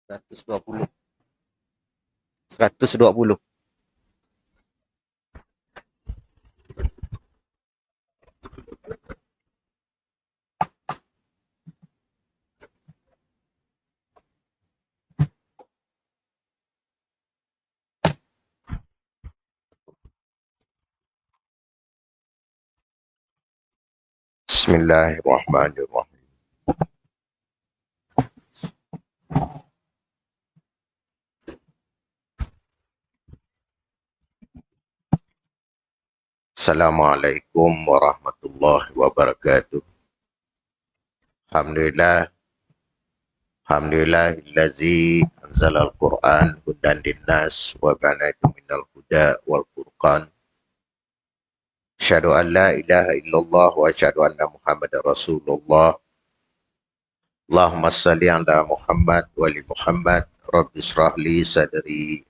120. 120. Bismillahirrahmanirrahim. Assalamualaikum warahmatullahi wabarakatuh. Alhamdulillah. Alhamdulillahillazi anzalal Qur'an hudan linnas wa bainatu minal huda wal furqan. Asyhadu an la ilaha illallah wa asyhadu anna Muhammadar Rasulullah. Allahumma shalli ala Muhammad wa ali Muhammad. Rabbi shrah li sadri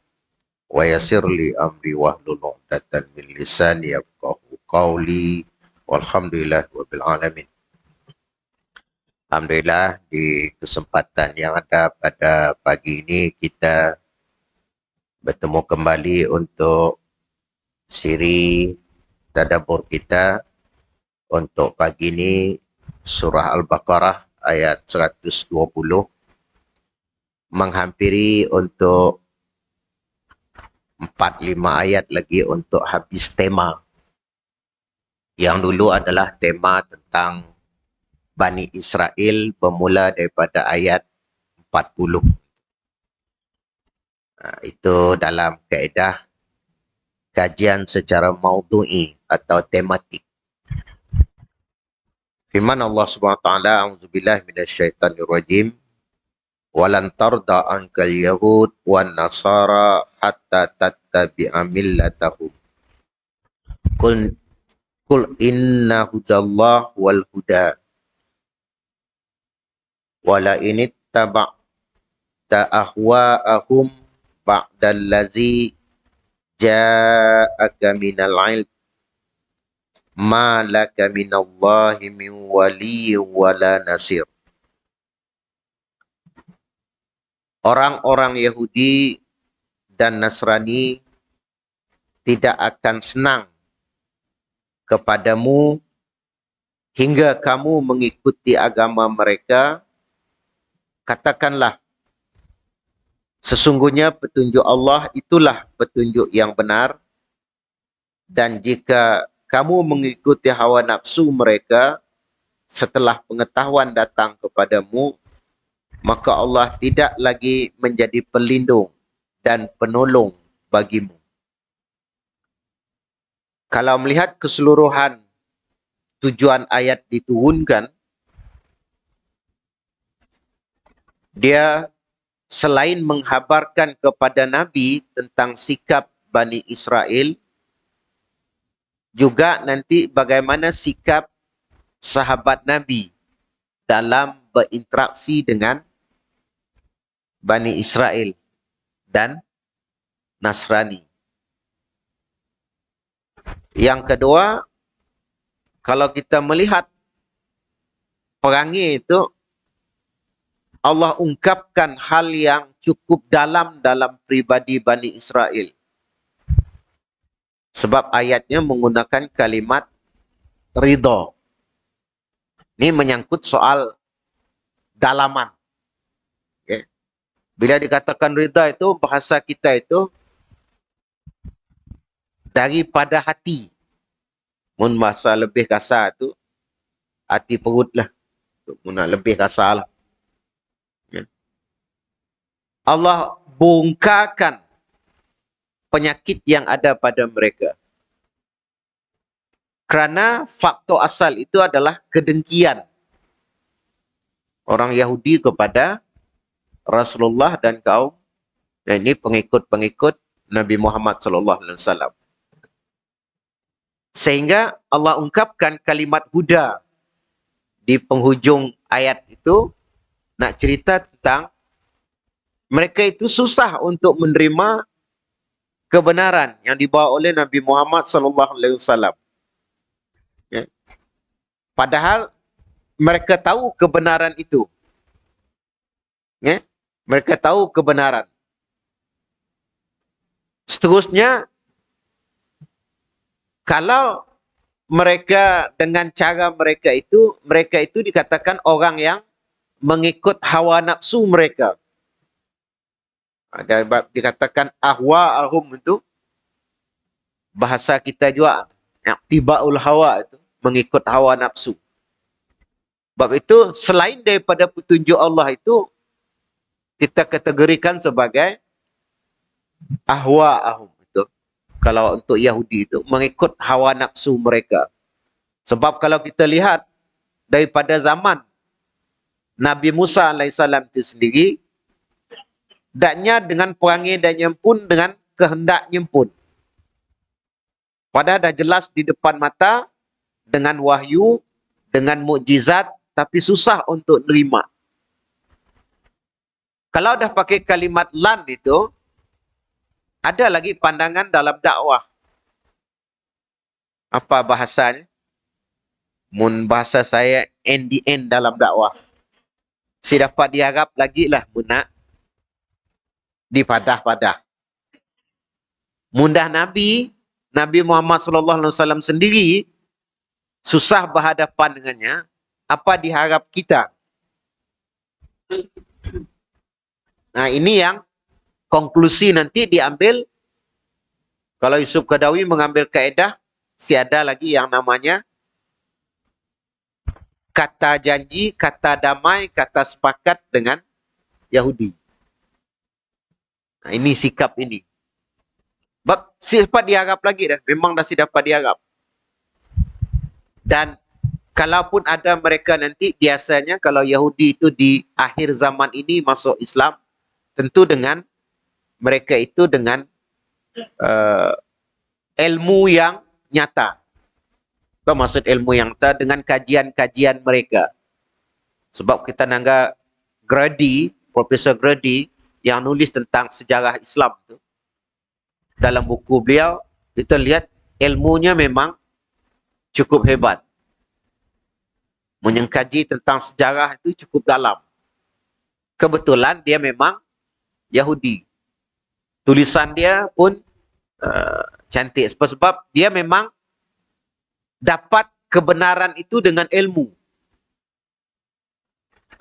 wa yassir li amri wahlul 'uqdatam min lisani yafqahu qawli. Walhamdulillah rabbil alamin. Alhamdulillah, di kesempatan yang ada pada pagi ini kita bertemu kembali untuk siri tadabbur kita. Untuk pagi ini surah Al-Baqarah ayat 120, menghampiri untuk 4-5 ayat lagi untuk habis tema. Yang dulu adalah tema tentang Bani Israel bermula daripada ayat 40. Itu dalam kaedah kajian secara maudu'i atau tematik. Firman Allah Subhanahu wa taala, a'udzubillahi minasyaitonirrajim. Walan tarda ankal yahud wan nasara hatta tattabi'a millatahum. Kul inna hudallah wal huda. Wala init taba'ta ahwa'ahum ba'dallazi ja'aka minal ilm ma laka minallahi min wali wala nasir. Orang-orang Yahudi dan Nasrani tidak akan senang kepadamu hingga kamu mengikuti agama mereka. Katakanlah, sesungguhnya petunjuk Allah itulah petunjuk yang benar, dan jika kamu mengikuti hawa nafsu mereka setelah pengetahuan datang kepadamu, maka Allah tidak lagi menjadi pelindung dan penolong bagimu. Kalau melihat keseluruhan tujuan ayat diturunkan, dia selain menghabarkan kepada Nabi tentang sikap Bani Israel, juga nanti bagaimana sikap sahabat Nabi dalam berinteraksi dengan Bani Israel dan Nasrani. Yang kedua, kalau kita melihat perangi itu, Allah ungkapkan hal yang cukup dalam pribadi Bani Israel. Sebab ayatnya menggunakan kalimat ridha. Ini menyangkut soal dalaman. Okay. Bila dikatakan ridha itu, bahasa kita itu daripada hati. Mun bahasa lebih kasar itu, hati perut lah. Mun lebih kasar lah. Allah bongkarkan penyakit yang ada pada mereka. Kerana faktor asal itu adalah kedengkian orang Yahudi kepada Rasulullah dan kaum ini pengikut-pengikut Nabi Muhammad sallallahu alaihi wasallam. Sehingga Allah ungkapkan kalimat huda di penghujung ayat itu, nak cerita tentang mereka itu susah untuk menerima kebenaran yang dibawa oleh Nabi Muhammad sallallahu alaihi wasallam. Ya. Padahal mereka tahu kebenaran itu. Ya. Mereka tahu kebenaran. Seterusnya, kalau mereka dengan cara mereka itu dikatakan orang yang mengikut hawa nafsu mereka. Ada dikatakan ahwa'ahum itu bahasa kita juga, tibaul hawa itu mengikut hawa nafsu. Sebab itu selain daripada petunjuk Allah itu kita kategorikan sebagai ahwa'ahum itu. Kalau untuk Yahudi itu mengikut hawa nafsu mereka. Sebab kalau kita lihat daripada zaman Nabi Musa alaihissalam itu sendiri, daknya dengan perangai dan pun dengan kehendaknya pun. Padahal dah jelas di depan mata dengan wahyu, dengan mukjizat, tapi susah untuk nerima. Kalau dah pakai kalimat lan itu, ada lagi pandangan dalam dakwah. Apa bahasanya? Mun bahasa saya end dalam dakwah. Si dapat diharap lagi lah munak dipadah-padah. Mundah Nabi Muhammad sallallahu alaihi wasallam sendiri susah berhadapan dengannya, apa diharap kita? Nah, ini yang konklusi nanti diambil. Kalau Yusuf Qaradawi mengambil kaedah, si ada lagi yang namanya kata janji, kata damai, kata sepakat dengan Yahudi. Nah, ini sikap ini. Sebab dapat diharap lagi dah. Memang dah dapat diharap. Dan kalaupun ada mereka nanti, biasanya kalau Yahudi itu di akhir zaman ini masuk Islam, tentu dengan mereka itu dengan ilmu yang nyata. Apa maksud ilmu yang nyata? Dengan kajian-kajian mereka. Sebab kita nangga Grady, Profesor Grady, yang nulis tentang sejarah Islam itu, dalam buku beliau, kita lihat ilmunya memang cukup hebat. Mengkaji tentang sejarah itu cukup dalam. Kebetulan dia memang Yahudi. Tulisan dia pun cantik. Sebab dia memang dapat kebenaran itu dengan ilmu.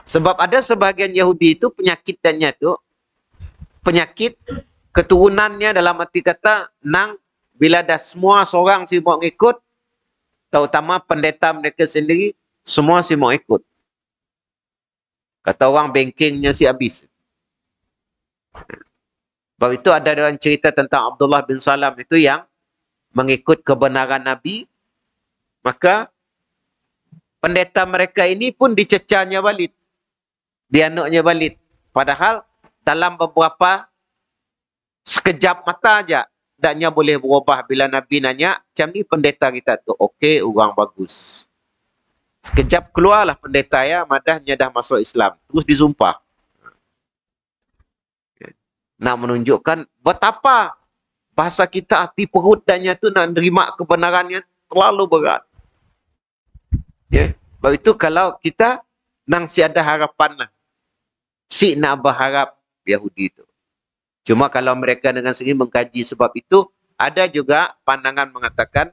Sebab ada sebagian Yahudi itu penyakitnya itu, penyakit keturunannya dalam arti kata, nang bila dah semua seorang si mau ikut, terutama pendeta mereka sendiri, semua si mau ikut. Kata orang bankingnya si habis. Sebab itu ada dalam cerita tentang Abdullah bin Salam itu yang mengikut kebenaran Nabi, maka pendeta mereka ini pun dicecarnya Walid. Dianuknya Walid. Padahal dalam beberapa sekejap mata aja, daknya boleh berubah. Bila Nabi nanya, macam ni pendeta kita tu, okey, orang bagus. Sekejap keluarlah pendeta ya, madahnya dah masuk Islam. Terus disumpah. Nak menunjukkan betapa bahasa kita hati perut dannya tu nak terima kebenarannya terlalu berat. Ya, sebab itu kalau kita nang si ada harapan lah. Si nak berharap Yahudi itu. Cuma kalau mereka dengan sendiri mengkaji sebab itu, ada juga pandangan mengatakan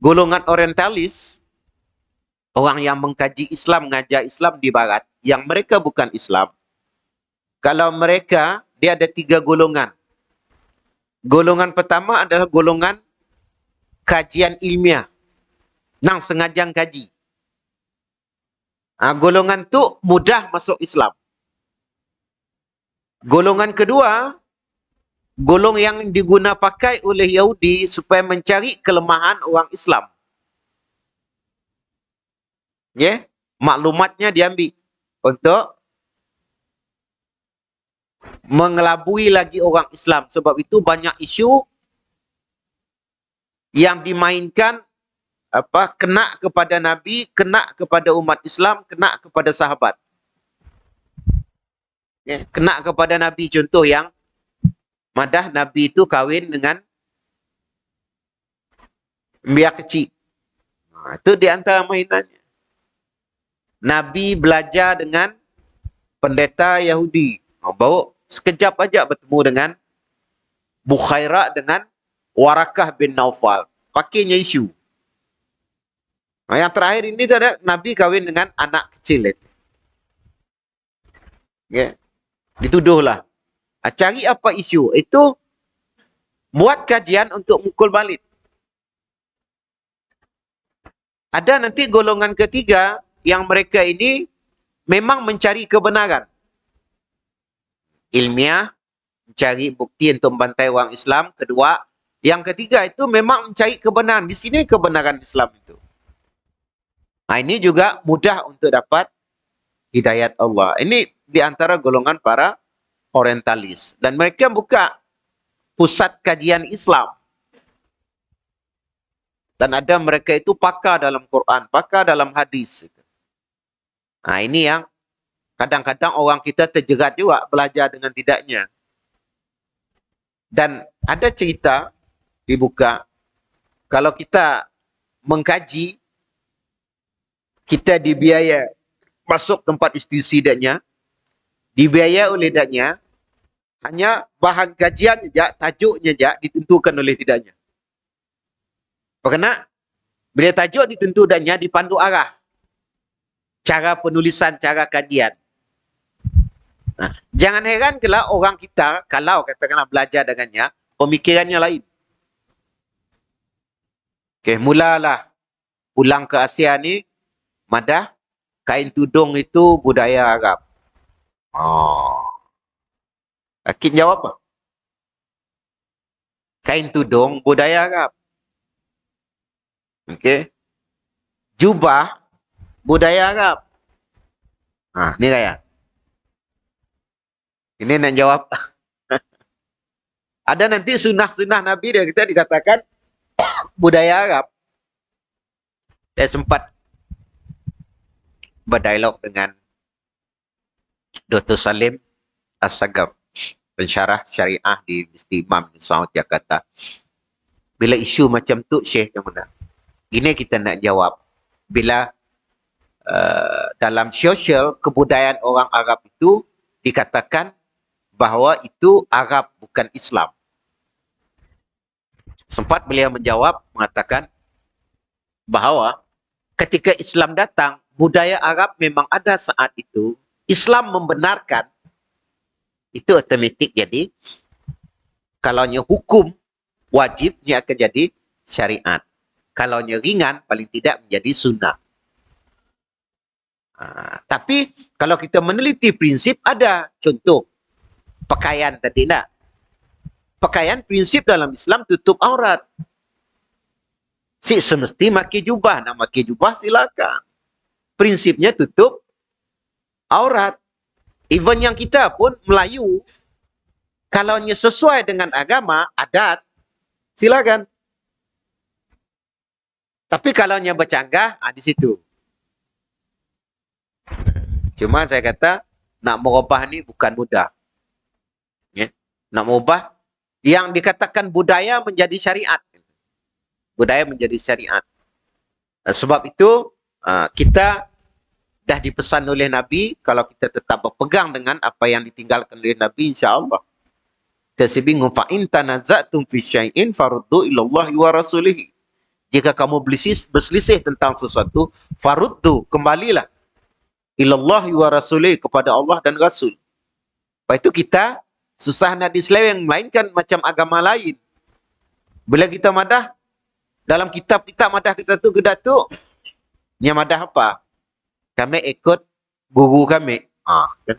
golongan orientalis, orang yang mengkaji Islam, mengajar Islam di barat, yang mereka bukan Islam. Kalau mereka, dia ada 3 golongan. Golongan pertama adalah golongan kajian ilmiah. Nang sengaja kaji. Golongan tu mudah masuk Islam. Golongan kedua, golong yang diguna pakai oleh Yahudi supaya mencari kelemahan orang Islam. Ya, maklumatnya diambil untuk mengelabui lagi orang Islam. Sebab itu banyak isu yang dimainkan kena kepada Nabi, kena kepada umat Islam, kena kepada sahabat. Ya, kena kepada Nabi, contoh yang madah Nabi itu kahwin dengan biar kecil. Itu di antara mainannya. Nabi belajar dengan pendeta Yahudi. Baru sekejap aja bertemu dengan Bukhairah dengan Warakah bin Naufal. Pakainya isu. Yang terakhir ini ada Nabi kahwin dengan anak kecil. Okay. Dituduhlah. Cari apa isu? Itu buat kajian untuk mukul balik. Ada nanti golongan ketiga yang mereka ini memang mencari kebenaran. Ilmiah, mencari bukti untuk membantai orang Islam. Kedua, yang ketiga itu memang mencari kebenaran. Di sini kebenaran Islam itu. Nah, ini juga mudah untuk dapat hidayat Allah. Ini di antara golongan para orientalis. Dan mereka buka pusat kajian Islam. Dan ada mereka itu pakar dalam Quran, pakar dalam hadis. Nah, ini yang kadang-kadang orang kita terjerat juga belajar dengan tidaknya. Dan ada cerita dibuka, kalau kita mengkaji, kita dibiaya masuk tempat institusi daknya, dibiaya oleh daknya, hanya bahan kajian saja, tajuknya saja ditentukan oleh tidaknya. Kerana bila tajuk ditentu daknya, dipandu arah cara penulisan, cara kajian. Nah, jangan heran kalau orang kita, kalau katakanlah belajar dengannya, pemikirannya lain. Okey, mulalah pulang ke Asia ni, madah kain tudung itu budaya Arab. Akin jawab apa? Kain tudung budaya Arab. Okey. Jubah budaya Arab. Ni kaya. Ini nak jawab. Ada nanti sunnah-sunnah Nabi dia kita dikatakan budaya Arab. Saya sempat berdialog dengan Dr. Salim As-Sagaf, pensyarah syariah di Mesti Imam di Saud Jakarta. Bila isu macam tu, Syekh yang mana? Ini kita nak jawab. Bila dalam sosial kebudayaan orang Arab itu dikatakan bahawa itu Arab bukan Islam. Sempat beliau menjawab mengatakan bahawa ketika Islam datang, budaya Arab memang ada saat itu. Islam membenarkan, itu otomatik jadi, kalaunya hukum wajib, ini akan jadi syariat. Kalaunya ringan, paling tidak menjadi sunnah. Tapi kalau kita meneliti prinsip, ada contoh pakaian tadi tak? Pakaian prinsip dalam Islam tutup aurat. Si semesti maki jubah, nak maki jubah silakan. Prinsipnya tutup aurat. Even yang kita pun Melayu, kalaunya sesuai dengan agama, adat, silakan. Tapi kalaunya bercanggah, di situ. Cuma saya kata, nak merubah ni bukan mudah. Ya? Nak merubah, yang dikatakan budaya menjadi syariat. Budaya menjadi syariat. Sebab itu, kita dah dipesan oleh Nabi, kalau kita tetap berpegang dengan apa yang ditinggalkan oleh Nabi, insya-Allah. Tasbihun fa in tanaza'tum fi syai'in faruddu ila Allah wa rasulih. Jika kamu berselisih tentang sesuatu, faruddu, kembalilah ila Allah wa rasulih, kepada Allah dan Rasul. Lepas itu kita susah nak diseleweng, melainkan macam agama lain. Bila kita madah, dalam kitab-kitab madah kita tu gedatuk, nya madah apa? Kami ikut guru kami. Kan?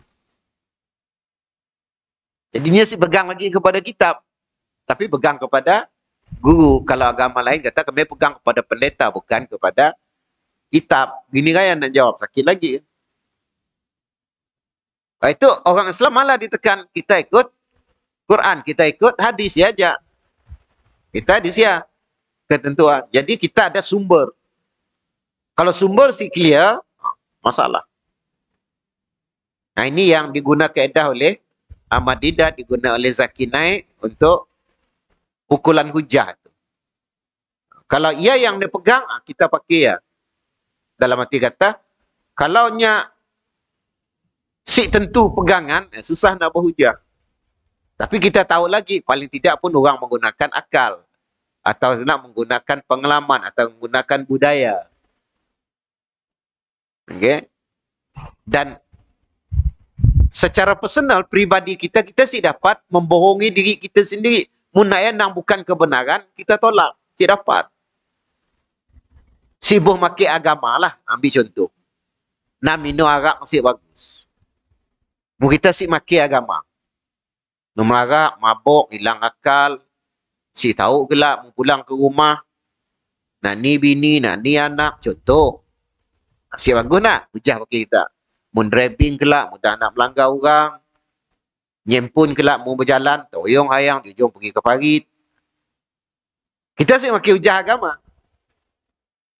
Jadinya si pegang lagi kepada kitab, tapi pegang kepada guru. Kalau agama lain kata kami pegang kepada pendeta, bukan kepada kitab. Gini kan yang nak jawab, sakit lagi. Itu orang Islam malah ditekan, kita ikut Quran, kita ikut hadis saja. Kita hadis ya, ketentuan. Jadi kita ada sumber. Kalau sumber si clear, masalah. Nah, ini yang digunakan kaedah oleh Ahmad Didat, digunakan oleh Zaki Naik untuk pukulan hujah. Kalau ia yang dia pegang, kita pakai ya. Dalam arti kata, kalaunya Si tentu pegangan, susah nak berhujah. Tapi kita tahu lagi, paling tidak pun orang menggunakan akal. Atau nak menggunakan pengalaman, atau menggunakan budaya. Okay? Dan secara personal, pribadi kita, kita sih dapat membohongi diri kita sendiri. Munaya nang bukan kebenaran, kita tolak. Si dapat. Sibuh maki agama lah, ambil contoh. Nak minum arak masih bagus. Kita si maki agama. Minum arak, mabuk, hilang akal. Si tahu gelap, pulang ke rumah. Nak ni bini, nak ni anak. Contoh. Si bagus nak? Hujah bagi kita. Mun driving kelak, mudah nak melanggar orang. Nyempun kelak, mau berjalan. Toyong hayang, jujung pergi ke parit. Kita si maki hujah agama.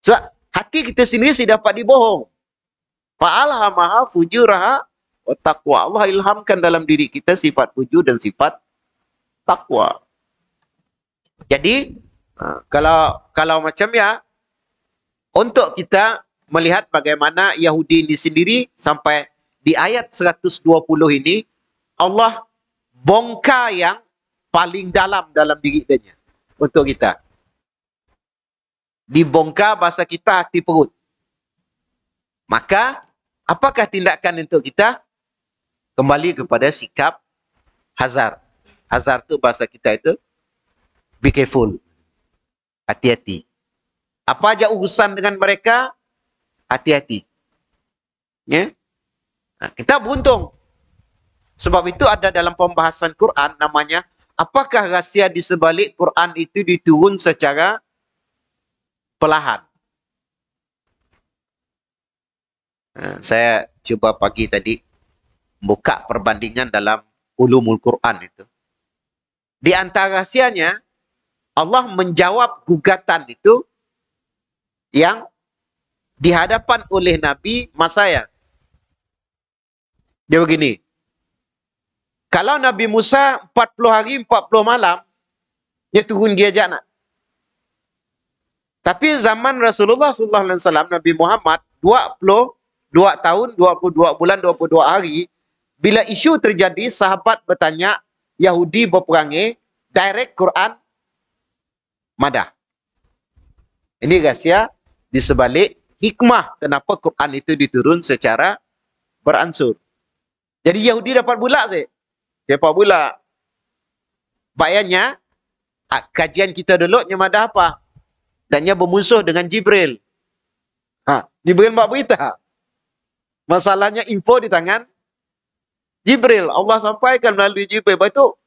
Sebab hati kita sendiri si dapat dibohong. Fa'alhamaha fujuraha wa taqwa. Allah ilhamkan dalam diri kita sifat fujur dan sifat takwa. Jadi, kalau macam ya, untuk kita melihat bagaimana Yahudi ini sendiri sampai di ayat 120 ini, Allah bongkar yang paling dalam diri dia untuk kita. Dibongkar bahasa kita hati perut. Maka, apakah tindakan untuk kita? Kembali kepada sikap hazar. Hazar tu bahasa kita itu, be careful. Hati-hati. Apa aja urusan dengan mereka, hati-hati. Ya? Nah, kita beruntung. Sebab itu ada dalam pembahasan Quran namanya, apakah rahsia di sebalik Quran itu diturun secara perlahan. Nah, saya cuba pagi tadi buka perbandingan dalam ulumul Quran itu. Di antara rahsianya, Allah menjawab gugatan itu yang dihadapan oleh Nabi Masaya. Dia begini. Kalau Nabi Musa 40 hari 40 malam, dia turun dia ajak nak. Tapi zaman Rasulullah SAW, Nabi Muhammad 22 tahun, 22 bulan, 22 hari, bila isu terjadi, sahabat bertanya, Yahudi berperangi, direct Quran, madah. Ini rahsia di sebalik hikmah kenapa Quran itu diturun secara beransur. Jadi Yahudi dapat bulak sih. Dapat bulak. Bayarnya, kajian kita dulu, madah apa? Dan dia bermusuh dengan Jibril. Jibril buat berita. Masalahnya info di tangan Jibril. Allah sampaikan melalui Jibril. Lepas itu,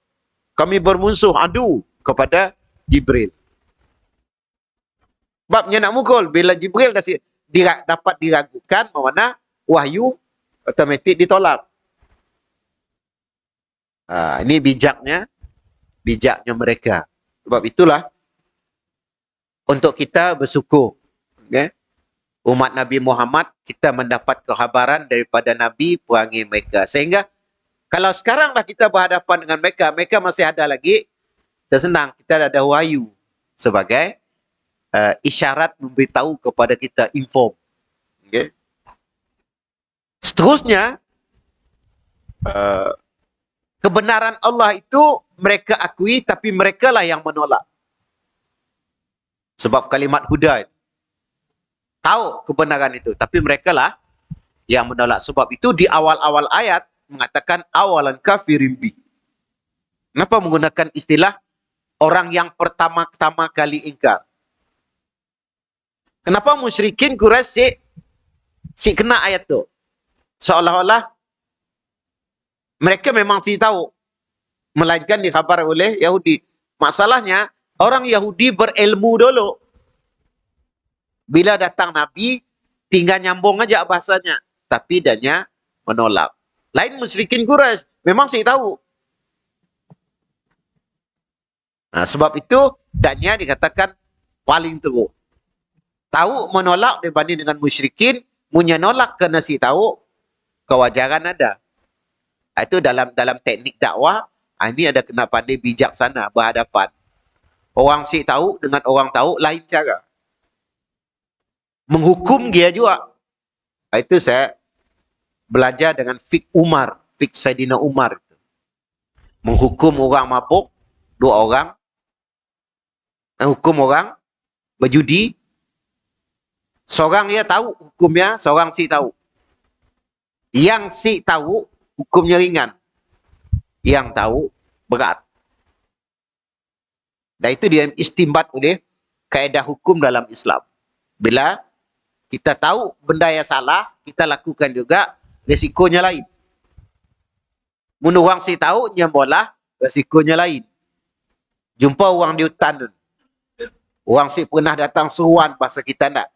kami bermusuh adu kepada Jibril. Babnya nak mukul. Bila Jibril dapat diragukan, mana wahyu otomatik ditolak. Ini bijaknya mereka. Sebab itulah, untuk kita bersyukur. Okay? Umat Nabi Muhammad, kita mendapat khabaran daripada Nabi perangi mereka. Sehingga, kalau sekaranglah kita berhadapan dengan mereka, mereka masih ada lagi, kita senang, kita ada wahyu sebagai isyarat memberitahu kepada kita inform. Okay? Seterusnya, kebenaran Allah itu mereka akui, tapi mereka lah yang menolak. Sebab kalimat huda itu. Tahu kebenaran itu, tapi mereka lah yang menolak. Sebab itu di awal-awal ayat mengatakan awalan kafirin bi. Kenapa menggunakan istilah orang yang pertama-tama kali ingkar? Kenapa musyrikin Quraisy si kena ayat tu? Seolah-olah mereka memang tidak tahu, melainkan dikhabar oleh Yahudi. Masalahnya, orang Yahudi berilmu dulu. Bila datang Nabi, tinggal nyambung aja bahasanya. Tapi danya menolak. Lain musyrikin Quraisy, memang saya tahu. Sebab itu, danya dikatakan paling teruk. Tahu menolak dibanding dengan musyrikin, menolak kerana si tahu, kewajaran ada. Itu dalam teknik dakwah, ini ada kena pandai bijaksana berhadapan. Orang si tahu dengan orang tahu lain cara. Menghukum dia juga. Itu saya belajar dengan fik Umar, fik Saidina Umar. Menghukum orang mabuk, 2 orang. Hukum orang berjudi. Seorang dia tahu hukumnya, seorang si tahu. Yang si tahu hukumnya ringan. Yang tahu berat. Dan itu dia istimbat oleh kaedah hukum dalam Islam. Bila kita tahu benda yang salah, kita lakukan juga, resikonya lain. Mun orang si tahu, nyambolah, resikonya lain. Jumpa orang di hutan. Orang si pernah datang seruan, bahasa kita tak.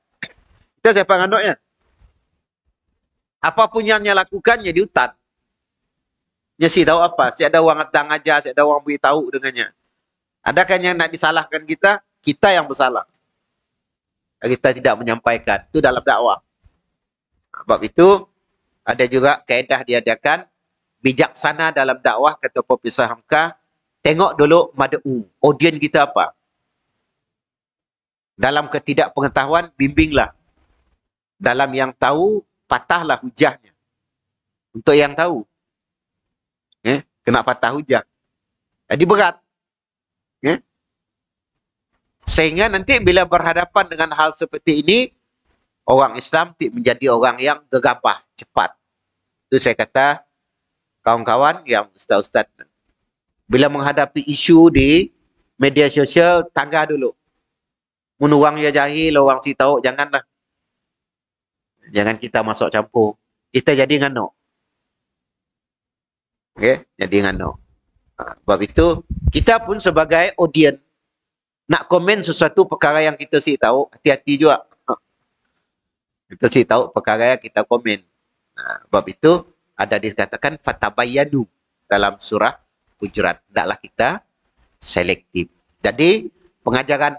Kita siapa nganduknya? Apapun yang dia lakukan, dia di hutan. Dia si tahu apa? Si ada orang datang ajar, si ada orang beritahu dengannya. Adakah yang nak disalahkan kita? Kita yang bersalah. Kita tidak menyampaikan. Itu dalam dakwah. Sebab itu, ada juga kaedah diadakan, bijaksana dalam dakwah, kata Profesor Hamka, tengok dulu mad'u, audien kita apa. Dalam ketidakpengetahuan, bimbinglah. Dalam yang tahu, patahlah hujahnya. Untuk yang tahu. Kena patah hujah. Jadi berat. Sehingga nanti bila berhadapan dengan hal seperti ini, orang Islam menjadi orang yang gegabah, cepat. Itu saya kata, kawan-kawan yang ustaz-ustaz, bila menghadapi isu di media sosial, tangga dulu. Mun orang ya jahil, orang si tahu, janganlah. Jangan kita masuk campur. Kita jadi ngano. Jadi ngano. Sebab itu, kita pun sebagai audien, nak komen sesuatu perkara yang kita si tahu, hati-hati juga. Kita si tahu perkara yang kita komen. Sebab itu, ada dikatakan fatabayyanu dalam surah Hujurat. Hendaklah kita selektif. Jadi, pengajaran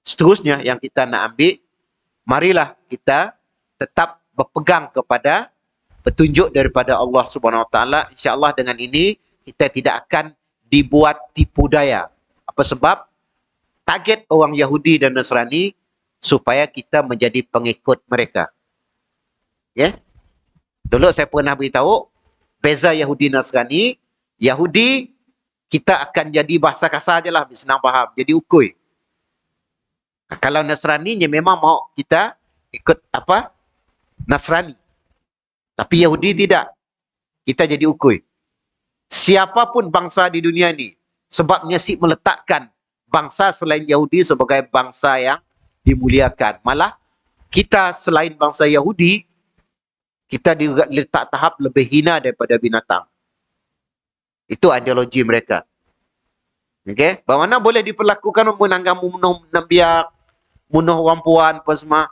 seterusnya yang kita nak ambil, marilah kita tetap berpegang kepada petunjuk daripada Allah Subhanahu Wa Taala. InsyaAllah dengan ini, kita tidak akan dibuat tipu daya. Apa sebab? Target orang Yahudi dan Nasrani supaya kita menjadi pengikut mereka. Dulu saya pernah beritahu, beza Yahudi Nasrani, Yahudi kita akan jadi bahasa kasar je lah, senang faham, jadi ukui. Kalau Nasrani, memang mau kita ikut apa? Nasrani. Tapi Yahudi tidak. Kita jadi ukui. Siapapun bangsa di dunia ini, sebabnya si meletakkan bangsa selain Yahudi sebagai bangsa yang dimuliakan. Malah, kita selain bangsa Yahudi, kita diletak tahap lebih hina daripada binatang. Itu ideologi mereka. Bagaimana boleh diperlakukan menanggam munuh nabiak, munuh orang puan, apa semua.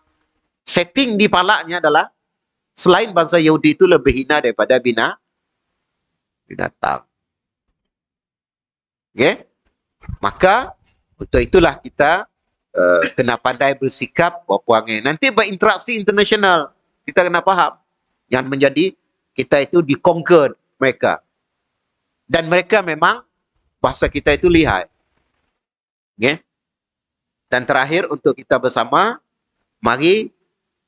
Setting di palaknya adalah, selain bangsa Yahudi itu lebih hina daripada binatang. Maka, untuk itulah kita kena pandai bersikap berperangai. Nanti berinteraksi internasional, kita kena faham. Yang menjadi, kita itu di-conquer mereka. Dan mereka memang, bahasa kita itu lihai. Dan terakhir, untuk kita bersama, mari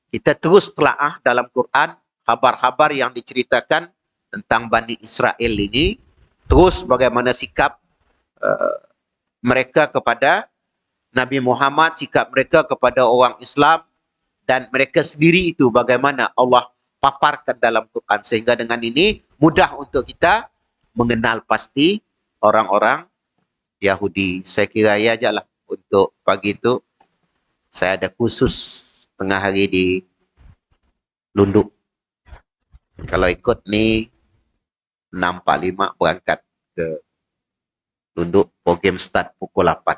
kita terus telaah dalam Quran, khabar-khabar yang diceritakan tentang Bani Israel ini, terus bagaimana sikap mereka kepada Nabi Muhammad, sikap mereka kepada orang Islam, dan mereka sendiri itu bagaimana Allah paparkan dalam Quran. Sehingga dengan ini, mudah untuk kita mengenal pasti orang-orang Yahudi. Saya kira ya aja lah untuk pagi itu. Saya ada khusus tengah hari di Lunduk. Kalau ikut ni 6.45 berangkat ke Lunduk. Program start pukul 8.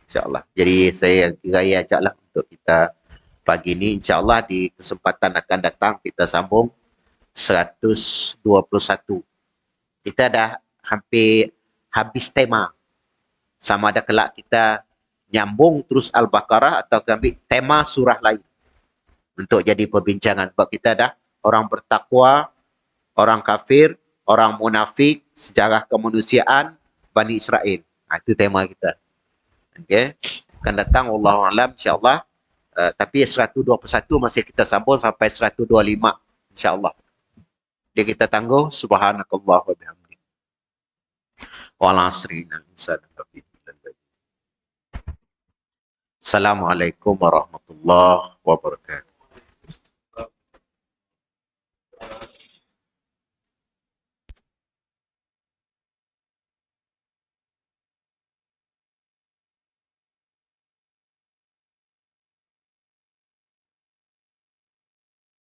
InsyaAllah. Jadi saya kira ya aja lah untuk kita pagi ini. InsyaAllah di kesempatan akan datang kita sambung 121. Kita dah hampir habis tema. Sama ada kelak kita nyambung terus Al-Baqarah atau ambil tema surah lain untuk jadi perbincangan. Sebab kita dah orang bertakwa, orang kafir, orang munafik, sejarah kemanusiaan, Bani Israel. Itu tema kita. Akan datang Wallahu a'lam insyaAllah. Tapi 121 masih kita sambung sampai 125 insyaAllah. Dia kita tangguh. Subhanakallah wa bihamdik. Wal asri innal insana lafi khusr. Assalamualaikum warahmatullahi wabarakatuh.